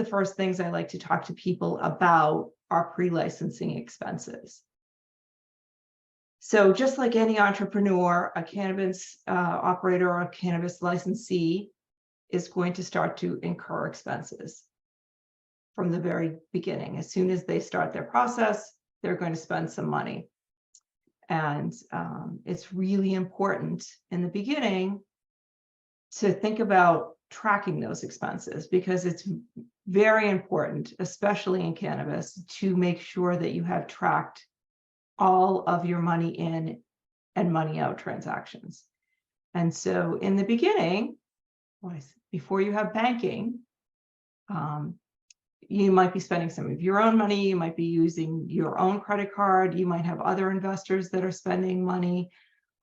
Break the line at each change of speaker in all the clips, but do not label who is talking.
the first things I like to talk to people about are pre-licensing expenses. So just like any entrepreneur, a cannabis operator or a cannabis licensee is going to start to incur expenses from the very beginning. As soon as they start their process, they're going to spend some money. And it's really important in the beginning to think about tracking those expenses, because it's very important, especially in cannabis, to make sure that you have tracked all of your money in and money out transactions. And so in the beginning, before you have banking, you might be spending some of your own money, you might be using your own credit card, you might have other investors that are spending money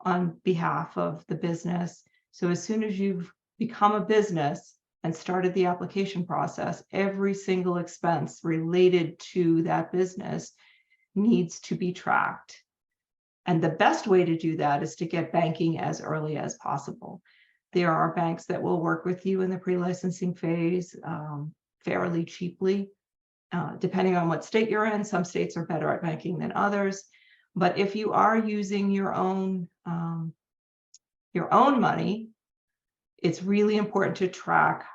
on behalf of the business. So as soon as you've become a business and started the application process, every single expense related to that business needs to be tracked. And the best way to do that is to get banking as early as possible. There are banks that will work with you in the pre-licensing phase fairly cheaply, depending on what state you're in. Some states are better at banking than others. But if you are using your own money, it's really important to track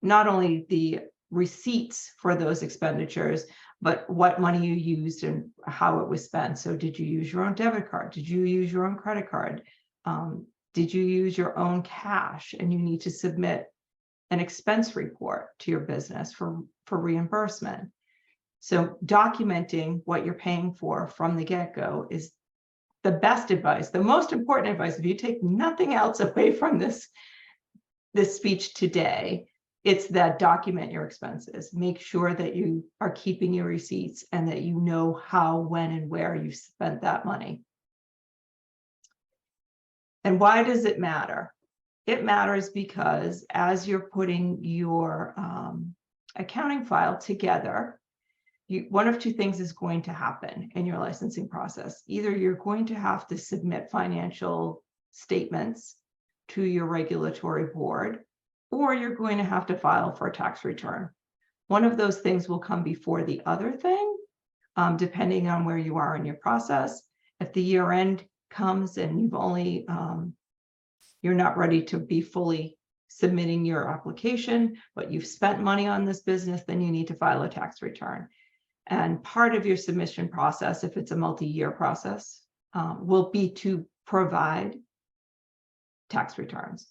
not only the receipts for those expenditures, but what money you used and how it was spent. So did you use your own debit card? Did you use your own credit card? Did you use your own cash? And you need to submit an expense report to your business for reimbursement. So documenting what you're paying for from the get-go is the best advice, the most important advice. If you take nothing else away from this speech today, it's that document your expenses. Make sure that you are keeping your receipts and that you know how, when, and where you spent that money. And why does it matter? It matters because as you're putting your accounting file together, one of two things is going to happen in your licensing process. Either you're going to have to submit financial statements to your regulatory board, or you're going to have to file for a tax return. One of those things will come before the other thing, depending on where you are in your process. If the year end comes and you've only, you're not ready to be fully submitting your application, but you've spent money on this business, then you need to file a tax return. And part of your submission process, if it's a multi-year process, will be to provide tax returns.